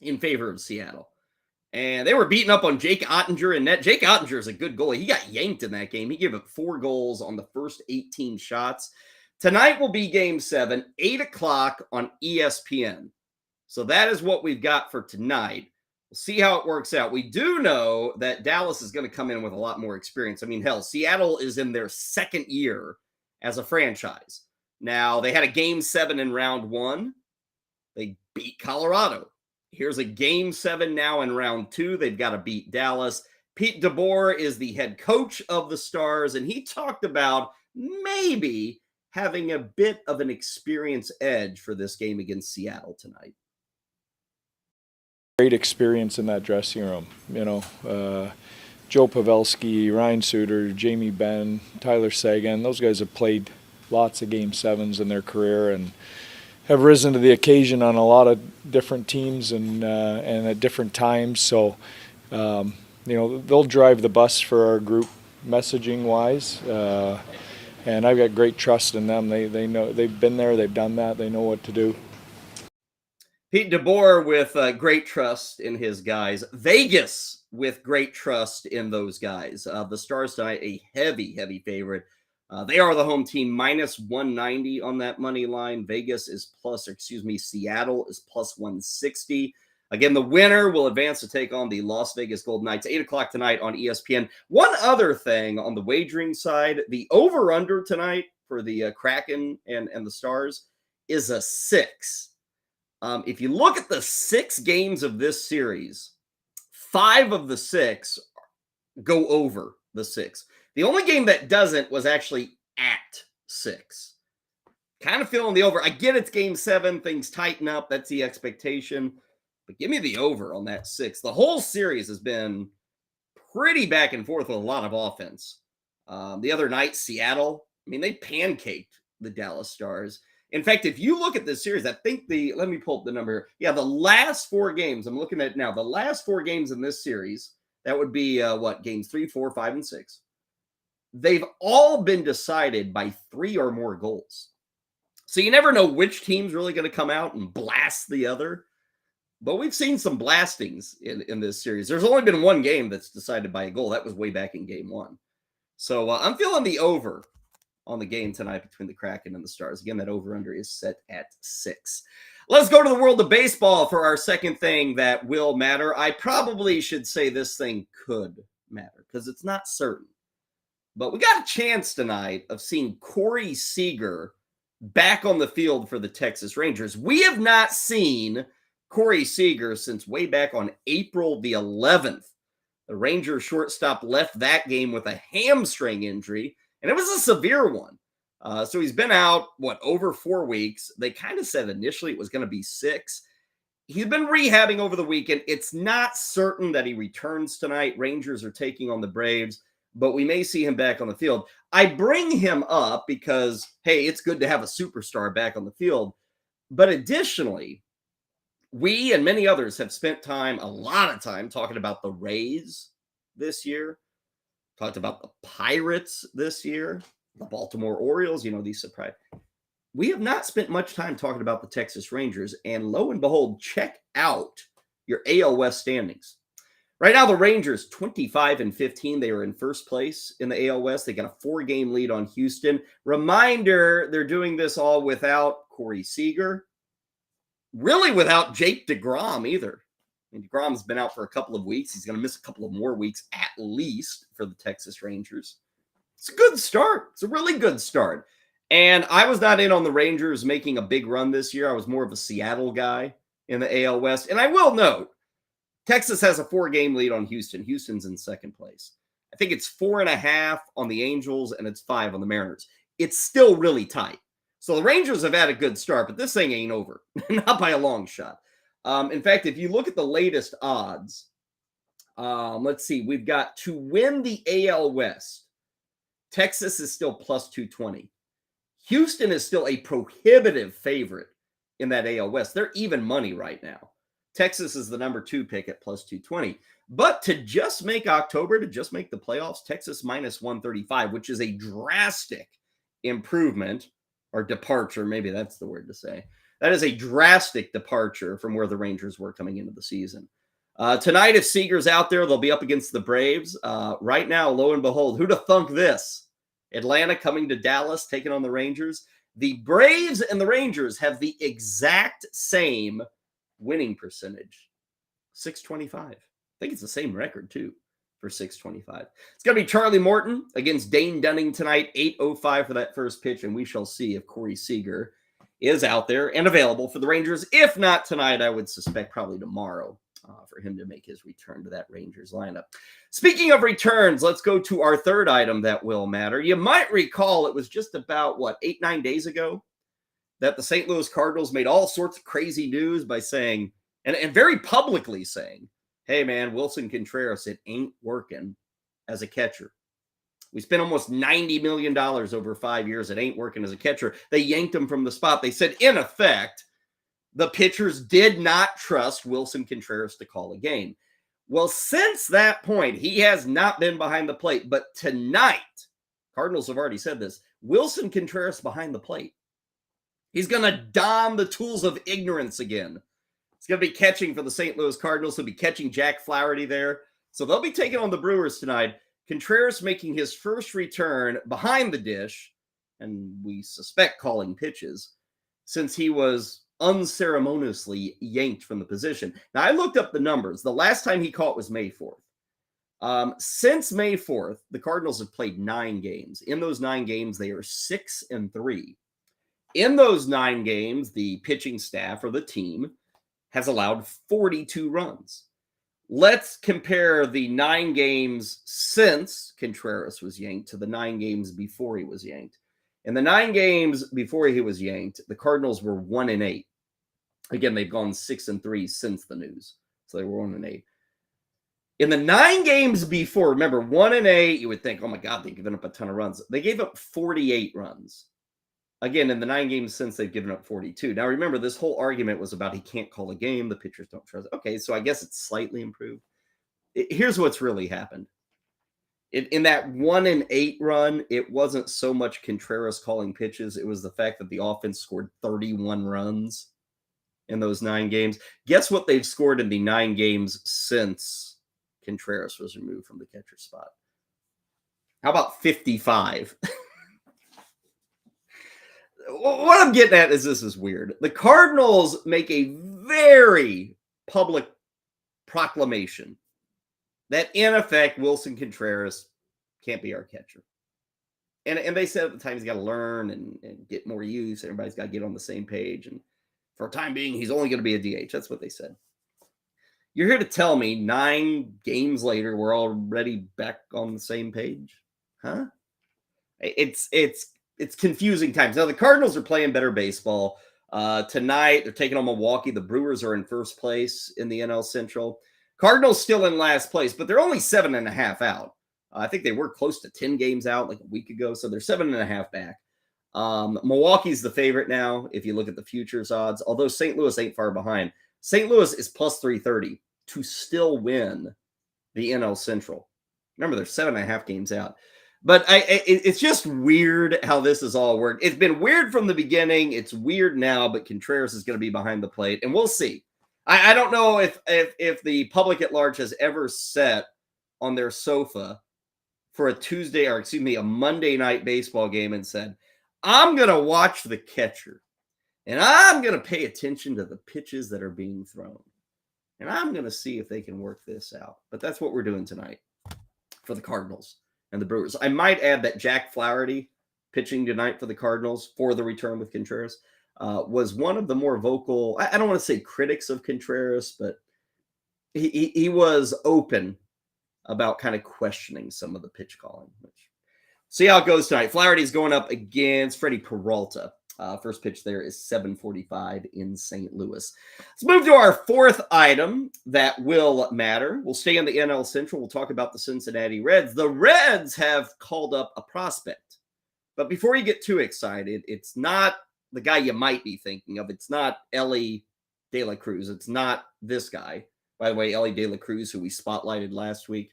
in favor of Seattle. And they were beating up on Jake Ottinger in net. Jake Ottinger is a good goalie. He got yanked in that game. He gave up 4 goals on the first 18 shots. Tonight will be Game 7, 8 o'clock on ESPN. So that is what we've got for tonight. We'll see how it works out. We do know that Dallas is going to come in with a lot more experience. I mean, hell, Seattle is in their second year as a franchise. Now, they had a Game 7 in round 1. They beat Colorado. Here's a Game 7 now in round 2. They've got to beat Dallas. Pete DeBoer is the head coach of the Stars, and he talked about maybe having a bit of an experience edge for this game against Seattle tonight. Great experience in that dressing room. You know, Joe Pavelski, Ryan Suter, Jamie Benn, Tyler Seguin, those guys have played lots of Game 7s in their career and have risen to the occasion on a lot of different teams and at different times. So, you know, they'll drive the bus for our group messaging-wise. And I've got great trust in them. They know, they've been there, they've done that, they know what to do. Pete DeBoer with great trust in his guys. Vegas with great trust in those guys. The Stars tonight, a heavy, heavy favorite They are the home team, minus 190 on that money line. Vegas is Seattle is plus 160. Again, the winner will advance to take on the Las Vegas Golden Knights, 8 o'clock tonight on ESPN. One other thing on the wagering side, the over-under tonight for the Kraken and the Stars is a 6. If you look at the 6 games of this series, 5 of the 6 go over the 6. The only game that doesn't was actually at 6. Kind of feeling the over. I get it's game 7. Things tighten up. That's the expectation. But give me the over on that 6. The whole series has been pretty back and forth with a lot of offense. The other night, Seattle, they pancaked the Dallas Stars. In fact, if you look at this series, I think let me pull up the number here. Yeah, the last 4 games, I'm looking at it now. The last 4 games in this series, that would be games 3, 4, 5, and 6. They've all been decided by 3 or more goals. So you never know which team's really going to come out and blast the other. But we've seen some blastings in this series. There's only been 1 game that's decided by a goal. That was way back in game 1. So I'm feeling the over on the game tonight between the Kraken and the Stars. Again, that over-under is set at 6. Let's go to the world of baseball for our second thing that will matter. I probably should say this thing could matter because it's not certain. But we got a chance tonight of seeing Corey Seager back on the field for the Texas Rangers. We have not seen Corey Seager since way back on April the 11th. The Rangers shortstop left that game with a hamstring injury, and it was a severe one. So he's been out, over 4 weeks. They kind of said initially it was going to be 6. He's been rehabbing over the weekend. It's not certain that he returns tonight. Rangers are taking on the Braves, but we may see him back on the field. I bring him up because, hey, it's good to have a superstar back on the field. But additionally, we and many others have spent a lot of time, talking about the Rays this year, talked about the Pirates this year, the Baltimore Orioles, these surprise. We have not spent much time talking about the Texas Rangers, and lo and behold, check out your AL West standings. Right now, the Rangers, 25-15. They are in first place in the AL West. They got a 4-game lead on Houston. Reminder, they're doing this all without Corey Seager. Really without Jake DeGrom either. DeGrom's been out for a couple of weeks. He's going to miss a couple of more weeks at least for the Texas Rangers. It's a good start. It's a really good start. And I was not in on the Rangers making a big run this year. I was more of a Seattle guy in the AL West. And I will note, Texas has a 4-game lead on Houston. Houston's in second place. I think it's 4.5 on the Angels, and it's 5 on the Mariners. It's still really tight. So the Rangers have had a good start, but this thing ain't over. Not by a long shot. In fact, if you look at the latest odds, let's see. We've got to win the AL West. Texas is still plus 220. Houston is still a prohibitive favorite in that AL West. They're even money right now. Texas is the number 2 pick at plus 220. But to just make October, to just make the playoffs, Texas minus 135, which is a drastic improvement. Or departure, maybe that's the word to say. That is a drastic departure from where the Rangers were coming into the season. Tonight, if Seager's out there, they'll be up against the Braves. Right now, lo and behold, who'd have thunk this? Atlanta coming to Dallas, taking on the Rangers. The Braves and the Rangers have the exact same winning percentage, 625. I think it's the same record, too, for 625. It's going to be Charlie Morton against Dane Dunning tonight, 8:05 for that first pitch, and we shall see if Corey Seager is out there and available for the Rangers. If not tonight, I would suspect probably tomorrow for him to make his return to that Rangers lineup. Speaking of returns, let's go to our third item that will matter. You might recall it was just about, 8-9 days ago that the St. Louis Cardinals made all sorts of crazy news by saying, and very publicly saying, hey, man, Willson Contreras, it ain't working as a catcher. We spent almost $90 million over 5 years. It ain't working as a catcher. They yanked him from the spot. They said, in effect, the pitchers did not trust Willson Contreras to call a game. Well, since that point, he has not been behind the plate. But tonight, Cardinals have already said this, Willson Contreras behind the plate. He's going to don the tools of ignorance again. He's going to be catching for the St. Louis Cardinals. He'll be catching Jack Flaherty there. So they'll be taking on the Brewers tonight. Contreras making his first return behind the dish, and we suspect calling pitches, since he was unceremoniously yanked from the position. Now, I looked up the numbers. The last time he caught was May 4th. Since May 4th, the Cardinals have played 9 games. In those 9 games, they are 6-3. In those 9 games, the pitching staff or the team has allowed 42 runs. Let's compare the 9 games since Contreras was yanked to the 9 games before he was yanked. In the 9 games before he was yanked, the Cardinals were 1-8. Again, they've gone 6-3 since the news. So they were 1-8. In the 9 games before, remember, 1-8, you would think, oh my God, they've given up a ton of runs. They gave up 48 runs. Again, in the 9 games since, they've given up 42. Now, remember, this whole argument was about he can't call a game. The pitchers don't trust it. Okay, so I guess it's slightly improved. Here's what's really happened. In that 1-8 run, it wasn't so much Contreras calling pitches. It was the fact that the offense scored 31 runs in those 9 games. Guess what they've scored in the 9 games since Contreras was removed from the catcher spot? How about 55? What I'm getting at is this is weird. The Cardinals make a very public proclamation that, in effect, Willson Contreras can't be our catcher. And they said at the time he's got to learn and get more use. Everybody's got to get on the same page. And for a time being, he's only going to be a DH. That's what they said. You're here to tell me 9 games later, we're already back on the same page? Huh? It's confusing times. Now, the Cardinals are playing better baseball. Tonight, they're taking on Milwaukee. The Brewers are in first place in the NL Central. Cardinals still in last place, but they're only 7.5 out. I think they were close to 10 games out like a week ago, so they're 7.5 back. Milwaukee's the favorite now if you look at the futures odds, although St. Louis ain't far behind. St. Louis is plus 330 to still win the NL Central. Remember, they're 7.5 games out. But it's just weird how this has all worked. It's been weird from the beginning. It's weird now, but Contreras is going to be behind the plate, and we'll see. I don't know if the public at large has ever sat on their sofa for a Monday night baseball game and said, I'm going to watch the catcher, and I'm going to pay attention to the pitches that are being thrown, and I'm going to see if they can work this out. But that's what we're doing tonight for the Cardinals and the Brewers. I might add that Jack Flaherty, pitching tonight for the Cardinals for the return with Contreras, was one of the more vocal, I don't want to say critics of Contreras, but he was open about kind of questioning some of the pitch calling. See how it goes tonight. Flaherty's going up against Freddie Peralta. First pitch there is 7:45 in St. Louis. Let's move to our fourth item that will matter. We'll stay in the NL Central. We'll talk about the Cincinnati Reds. The Reds have called up a prospect. But before you get too excited, it's not the guy you might be thinking of. It's not Elly De La Cruz. It's not this guy. By the way, Elly De La Cruz, who we spotlighted last week,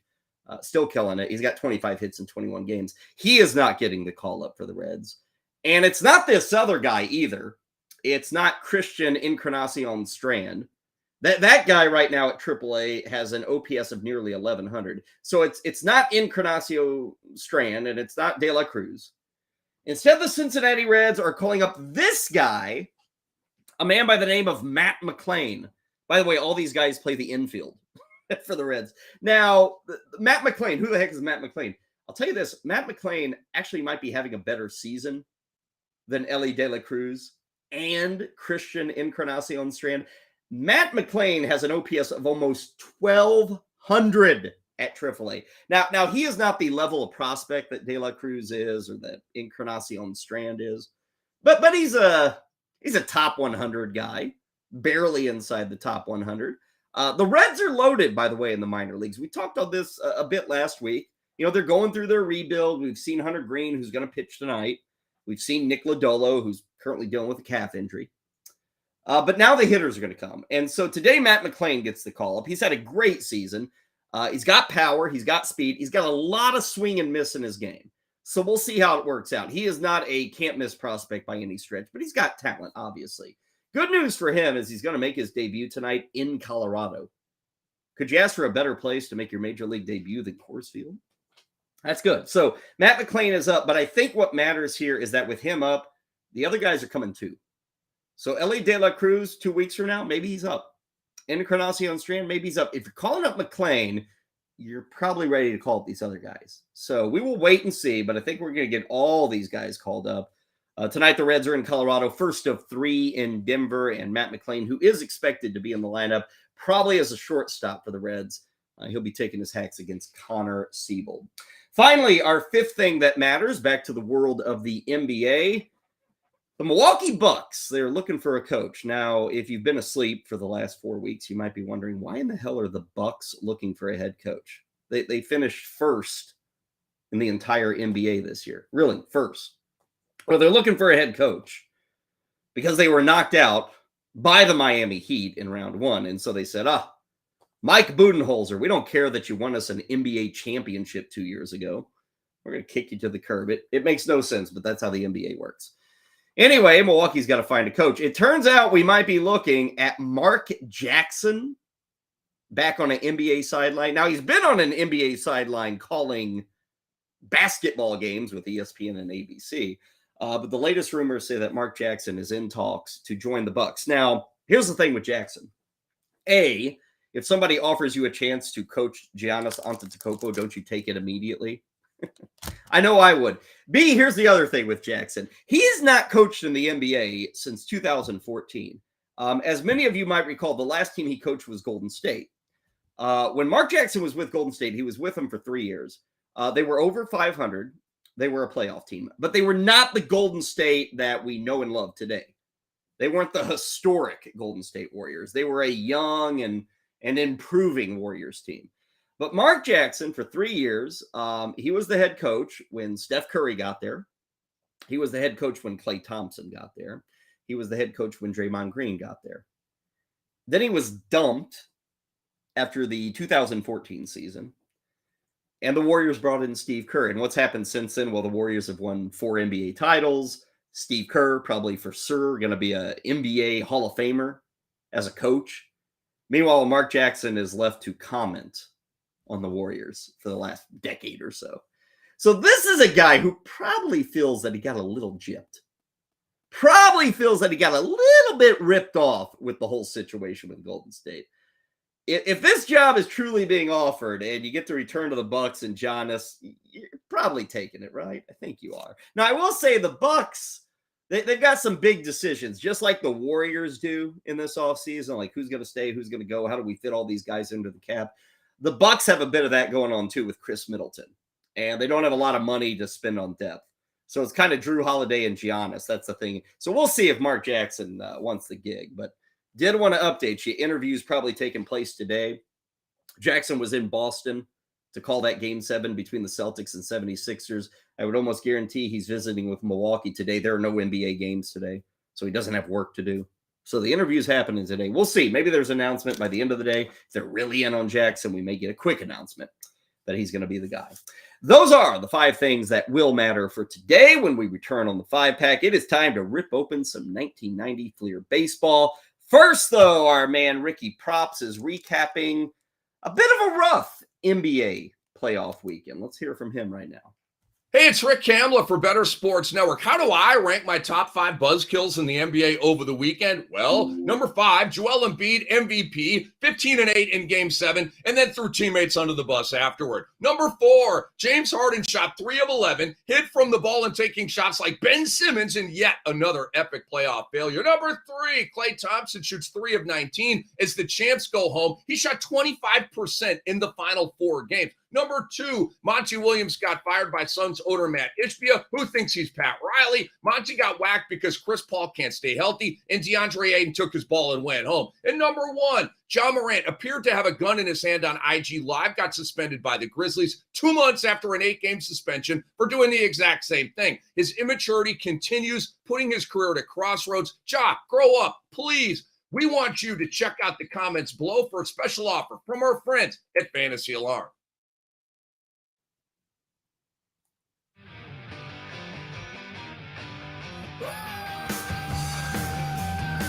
still killing it. He's got 25 hits in 21 games. He is not getting the call up for the Reds. And it's not this other guy either. It's not Christian Encarnacion Strand. That guy right now at AAA has an OPS of nearly 1,100. So it's not Encarnacion Strand, and it's not De La Cruz. Instead, the Cincinnati Reds are calling up this guy, a man by the name of Matt McLain. By the way, all these guys play the infield for the Reds. Now, Matt McLain, who the heck is Matt McLain? I'll tell you this, Matt McLain actually might be having a better season than Elly De La Cruz and Christian Encarnacion Strand. Matt McLain has an OPS of almost 1,200 at AAA. Now he is not the level of prospect that De La Cruz is or that Encarnacion Strand is, but he's a top 100 guy, barely inside the top 100. The Reds are loaded, by the way, in the minor leagues. We talked on this a bit last week. You know, they're going through their rebuild. We've seen Hunter Green, who's going to pitch tonight. We've seen Nick Lodolo, who's currently dealing with a calf injury. But now the hitters are going to come. And so today, Matt McLain gets the call up. He's had a great season. He's got power. He's got speed. He's got a lot of swing and miss in his game. So we'll see how it works out. He is not a can't-miss prospect by any stretch, but he's got talent, obviously. Good news for him is he's going to make his debut tonight in Colorado. Could you ask for a better place to make your major league debut than Coors Field? That's good. So Matt McLain is up, but I think what matters here is that with him up, the other guys are coming too. So Ellie De La Cruz, 2 weeks from now, maybe he's up. Encarnacion Strand, maybe he's up. If you're calling up McLain, you're probably ready to call up these other guys. So we will wait and see, but I think we're going to get all these guys called up. Tonight, the Reds are in Colorado, first of 3 in Denver, and Matt McLain, who is expected to be in the lineup, probably as a shortstop for the Reds. He'll be taking his hacks against Connor Siebold. Finally, our fifth thing that matters, back to the world of the NBA. The Milwaukee Bucks, they're looking for a coach. Now, if you've been asleep for the last 4 weeks, you might be wondering, why in the hell are the Bucks looking for a head coach? They finished first in the entire NBA this year. Really, first. Well, they're looking for a head coach because they were knocked out by the Miami Heat in round 1. And so they said, Mike Budenholzer, we don't care that you won us an NBA championship 2 years ago. We're going to kick you to the curb. It makes no sense, but that's how the NBA works. Anyway, Milwaukee's got to find a coach. It turns out we might be looking at Mark Jackson back on an NBA sideline. Now, he's been on an NBA sideline calling basketball games with ESPN and ABC. But the latest rumors say that Mark Jackson is in talks to join the Bucks. Now, here's the thing with Jackson. A, if somebody offers you a chance to coach Giannis Antetokounmpo, don't you take it immediately? I know I would. B, here's the other thing with Jackson. He's not coached in the NBA since 2014. As many of you might recall, the last team he coached was Golden State. When Mark Jackson was with Golden State, he was with them for 3 years. They were over 500. They were a playoff team, but they were not the Golden State that we know and love today. They weren't the historic Golden State Warriors. They were a young and improving Warriors team. But Mark Jackson, for 3 years, he was the head coach when Steph Curry got there. He was the head coach when Klay Thompson got there. He was the head coach when Draymond Green got there. Then he was dumped after the 2014 season. And the Warriors brought in Steve Kerr. And what's happened since then? Well, the Warriors have won 4 NBA titles. Steve Kerr, probably for sure, going to be an NBA Hall of Famer as a coach. Meanwhile, Mark Jackson is left to comment on the Warriors for the last decade or so. So this is a guy who probably feels that he got a little gypped. Probably feels that he got a little bit ripped off with the whole situation with Golden State. If this job is truly being offered and you get to return to the Bucks and Giannis, you're probably taking it, right? I think you are. Now, I will say the Bucks, they've got some big decisions, just like the Warriors do in this offseason, like who's going to stay, who's going to go, how do we fit all these guys into the cap? The Bucks have a bit of that going on too with Chris Middleton, and they don't have a lot of money to spend on depth. So it's kind of Drew Holiday and Giannis. That's the thing. So we'll see if Mark Jackson wants the gig, but did want to update you. Interviews probably taking place today. Jackson was in Boston to call that Game 7 between the Celtics and 76ers. I would almost guarantee he's visiting with Milwaukee today. There are no NBA games today, so he doesn't have work to do. So the interview's happening today. We'll see. Maybe there's an announcement by the end of the day. If they're really in on Jackson, we may get a quick announcement that he's going to be the guy. Those are the 5 things that will matter for today. When we return on the 5-pack, it is time to rip open some 1990 Fleer baseball. First, though, our man Ricky Props is recapping a bit of a rough NBA playoff weekend. Let's hear from him right now. Hey, it's Rick Kamla for Better Sports Network. How do I rank my top 5 buzzkills in the NBA over the weekend? Well, number 5, Joel Embiid, MVP, 15-8 in Game 7, and then threw teammates under the bus afterward. Number 4, James Harden shot 3 of 11, hid from the ball and taking shots like Ben Simmons in yet another epic playoff failure. Number 3, Klay Thompson shoots 3 of 19 as the champs go home. He shot 25% in the final 4 games. Number 2, Monty Williams got fired by Suns owner Matt Ishbia, who thinks he's Pat Riley. Monty got whacked because Chris Paul can't stay healthy, and DeAndre Ayton took his ball and went home. And number 1, John Morant appeared to have a gun in his hand on IG Live, got suspended by the Grizzlies 2 months after an 8-game suspension for doing the exact same thing. His immaturity continues, putting his career at a crossroads. Ja, grow up, please. We want you to check out the comments below for a special offer from our friends at Fantasy Alarm.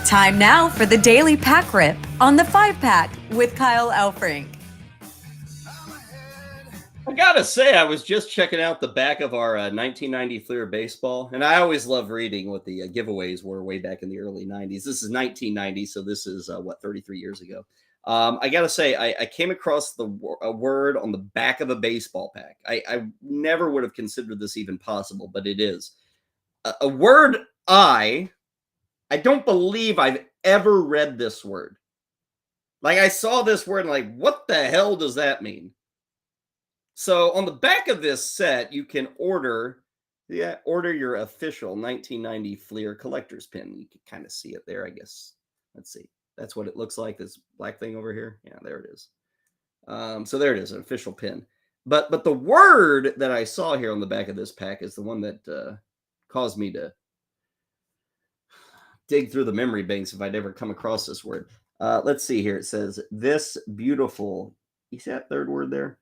Time now for the Daily Pack Rip on the 5-pack with Kyle Elfrink. gotta say, I was just checking out the back of our 1990 Fleer baseball, and I always love reading what the giveaways were way back in the early 90s. This is 1990, so this is 33 years ago. I gotta say, I came across a word on the back of a baseball pack. I never would have considered this even possible, but it is a word. I don't believe I've ever read this word. Like, I saw this word and like, what the hell does that mean? So on the back of this set, you can order your official 1990 Fleer collector's pin. You can kind of see it there, I guess. Let's see. That's what it looks like, this black thing over here. Yeah, there it is. So there it is, an official pin. But the word that I saw here on the back of this pack is the one that caused me to dig through the memory banks if I'd ever come across this word. Let's see here. It says, this beautiful, you see that third word there?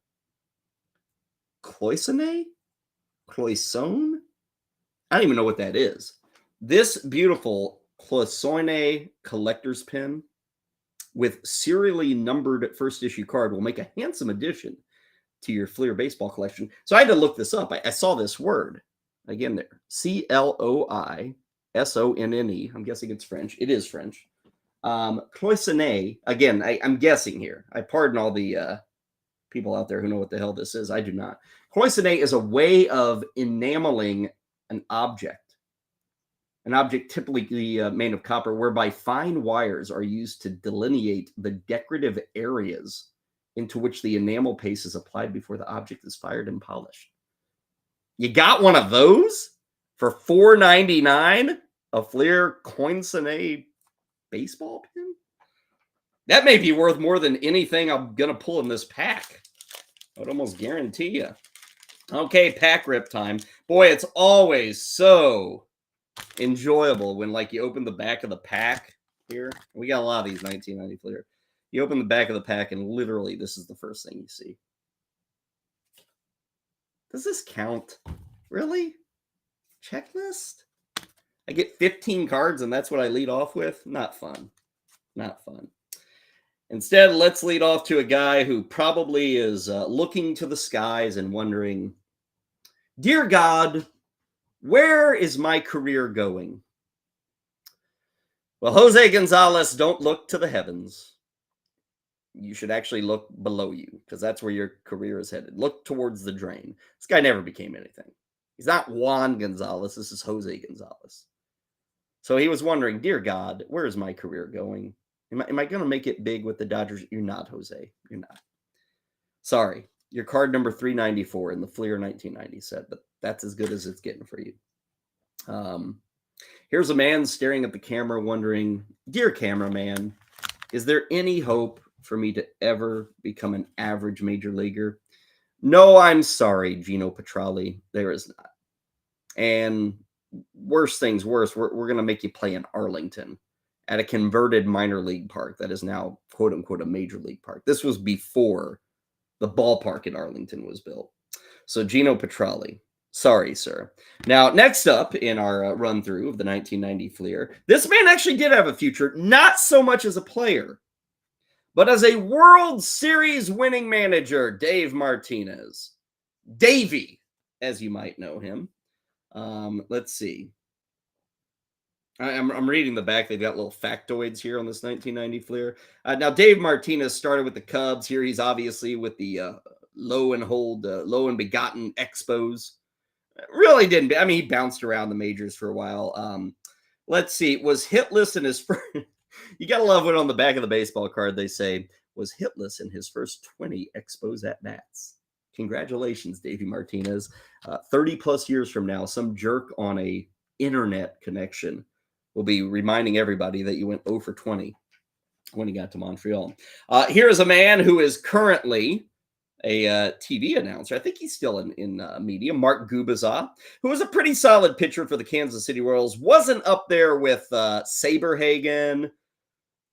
Cloisonne? Cloisonne? I don't even know what that is. This beautiful Cloisonne collector's pin with serially numbered first issue card will make a handsome addition to your Fleer baseball collection. So I had to look this up. I saw this word again there. Cloisonne. I'm guessing it's French. It is French. Cloisonne. Again, I'm guessing here. I pardon all the people out there who know what the hell this is. I do not. Cloisonne is a way of enameling an object typically made of copper, whereby fine wires are used to delineate the decorative areas into which the enamel paste is applied before the object is fired and polished. You got one of those for $4.99? A Fleer Cloisonne baseball pin? That may be worth more than anything I'm going to pull in this pack. I would almost guarantee you. Okay, pack rip time. Boy, it's always so enjoyable when, like, you open the back of the pack here. We got a lot of these 1990 Fleer. You open the back of the pack, and literally this is the first thing you see. Does this count? Really? Checklist? I get 15 cards, and that's what I lead off with? Not fun. Not fun. Instead, let's lead off to a guy who probably is looking to the skies and wondering, dear God, where is my career going? Well, Jose Gonzalez, don't look to the heavens. You should actually look below you, because that's where your career is headed. Look towards the drain. This guy never became anything. He's not Juan Gonzalez. This is Jose Gonzalez. So he was wondering, dear God, where is my career going? Am I going to make it big with the Dodgers? You're not, Jose. You're not. Sorry. You're card number 394 in the Fleer 1990 set, but that's as good as it's getting for you. Here's a man staring at the camera wondering, dear cameraman, is there any hope for me to ever become an average major leaguer? No, I'm sorry, Gino Petralli. There is not. And worse things worse, we're going to make you play in Arlington at a converted minor league park that is now, quote unquote, a major league park. This was before the ballpark in Arlington was built. So Gino Petralli, sorry, sir. Now, next up in our run through of the 1990 Fleer, this man actually did have a future, not so much as a player, but as a World Series winning manager, Dave Martinez. Davey, as you might know him. Let's see. I'm reading the back. They've got little factoids here on this 1990 Fleer. Now, Dave Martinez started with the Cubs. Here he's obviously with the low and begotten Expos. Really didn't. I mean, he bounced around the majors for a while. Let's see. Was hitless in his first... You got to love when on the back of the baseball card they say, was hitless in his first 20 Expos at-bats. Congratulations, Davey Martinez. 30 plus years from now, some jerk on a internet connection will be reminding everybody that you went 0 for 20 when he got to Montreal. Here is a man who is currently a TV announcer. I think he's still in media. Mark Gubicza, who was a pretty solid pitcher for the Kansas City Royals. Wasn't up there with Saberhagen,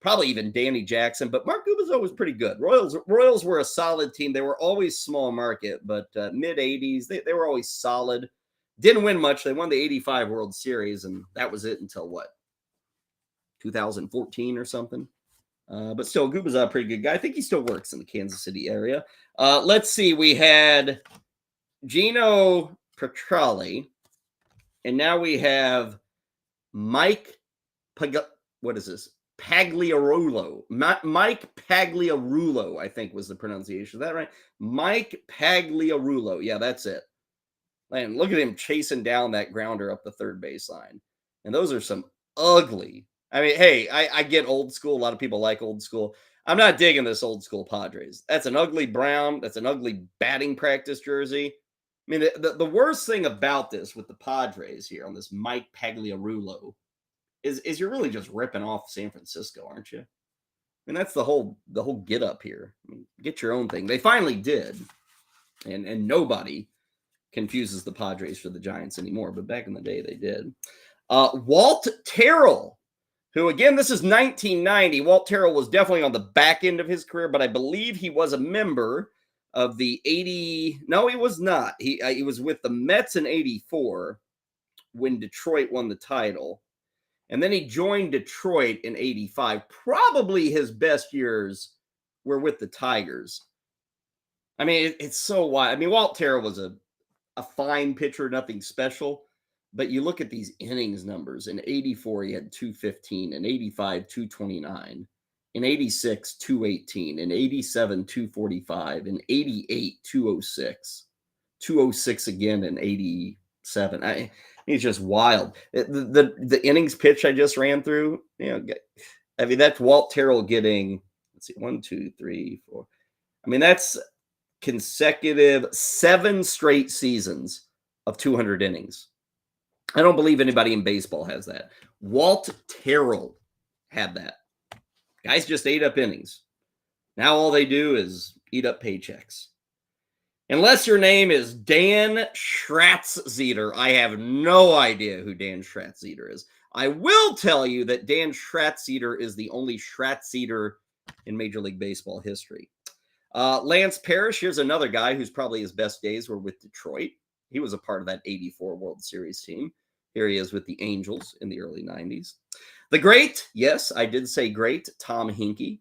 probably even Danny Jackson, but Mark Gubicza was pretty good. Royals were a solid team. They were always small market, but mid-'80s, they were always solid. Didn't win much. They won the 85 World Series, and that was it until, 2014 or something? But still, Gubicza, a pretty good guy. I think he still works in the Kansas City area. Let's see. We had Gino Petrelli, and now we have Mike what is this? Pagliarulo. Mike Pagliarulo, I think was the pronunciation. Is that right? Mike Pagliarulo. Yeah, that's it. Man, look at him chasing down that grounder up the third baseline. And those are some ugly. I mean, hey, I get old school. A lot of people like old school. I'm not digging this old school Padres. That's an ugly brown. That's an ugly batting practice jersey. I mean, the worst thing about this with the Padres here on this Mike Pagliarulo is you're really just ripping off San Francisco, aren't you? I mean, that's the whole get up here. I mean, get your own thing. They finally did, and nobody confuses the Padres for the Giants anymore. But back in the day, they did. Walt Terrell, who again, this is 1990. Walt Terrell was definitely on the back end of his career, but I believe he was a member of the 80. No, he was not. He was with the Mets in 84 when Detroit won the title. And then he joined Detroit in 85. Probably his best years were with the Tigers. I mean, it's so wild. I mean, Walt Terrell was a fine pitcher, nothing special. But you look at these innings numbers. In 84, he had 215. In 85, 229. In 86, 218. In 87, 245. In 88, 206. 206 again in 87. He's just wild. The innings pitch I just ran through, I mean, that's Walt Terrell getting, let's see, 1, 2, 3, 4. I mean, that's consecutive 7 straight seasons of 200 innings. I don't believe anybody in baseball has that. Walt Terrell had that. Guys just ate up innings. Now all they do is eat up paychecks. Unless your name is Dan Schratzeder, I have no idea who Dan Schratzeder is. I will tell you that Dan Schratzeder is the only Schratzeder in Major League Baseball history. Lance Parrish, here's another guy who's probably his best days were with Detroit. He was a part of that 84 World Series team. Here he is with the Angels in the early 90s. The great, yes, I did say great, Tom Hinkie.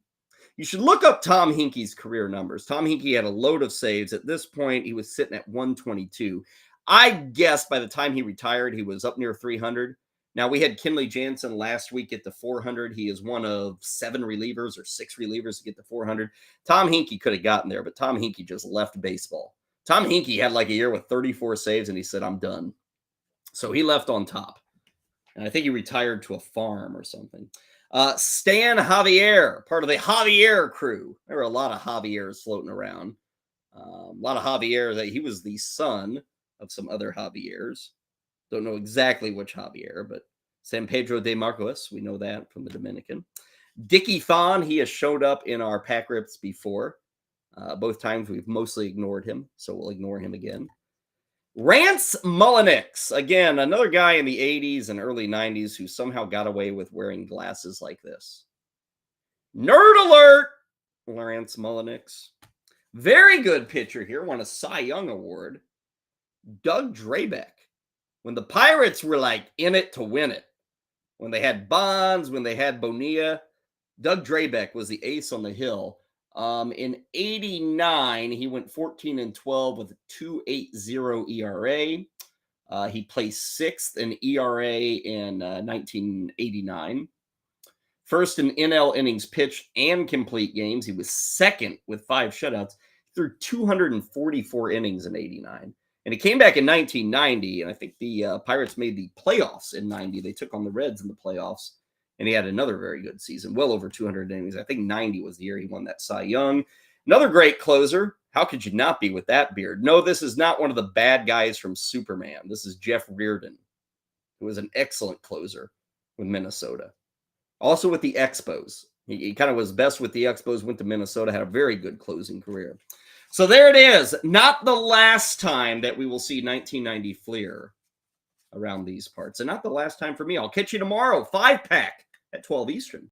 You should look up Tom Hinkie's career numbers. Tom Hinkie had a load of saves. At this point, he was sitting at 122. I guess by the time he retired, he was up near 300. Now, we had Kenley Jansen last week at the 400. He is one of 7 relievers or 6 relievers to get to 400. Tom Hinkie could have gotten there, but Tom Hinkie just left baseball. Tom Hinkie had like a year with 34 saves, and he said, I'm done. So he left on top. And I think he retired to a farm or something. Stan Javier, part of the Javier crew. There were a lot of Javiers floating around. A lot of Javiers. He was the son of some other Javiers. Don't know exactly which Javier, but San Pedro de Marcos, we know that from the Dominican. Dickie Thon, he has showed up in our pack rips before. Both times we've mostly ignored him, so we'll ignore him again. Rance Mullinix, again, another guy in the 80s and early 90s who somehow got away with wearing glasses like this. Nerd alert, Rance Mullinix. Very good pitcher here, won a Cy Young Award. Doug Drabek. When the Pirates were like in it to win it, when they had Bonds, when they had Bonilla, Doug Drabek was the ace on the hill. In 89, he went 14-12 with a 2.80 ERA. He placed 6th in ERA in 1989. First in NL innings pitched and complete games. He was 2nd with 5 shutouts. He threw 244 innings in 89. And he came back in 1990, and I think the Pirates made the playoffs in 90. They took on the Reds in the playoffs. And he had another very good season, well over 200 innings. I think 90 was the year he won that Cy Young. Another great closer. How could you not be with that beard? No, this is not one of the bad guys from Superman. This is Jeff Reardon, who was an excellent closer with Minnesota. Also with the Expos. He kind of was best with the Expos, went to Minnesota, had a very good closing career. So there it is. Not the last time that we will see 1990 Fleer around these parts. And not the last time for me. I'll catch you tomorrow. 5-pack. At 12 Eastern.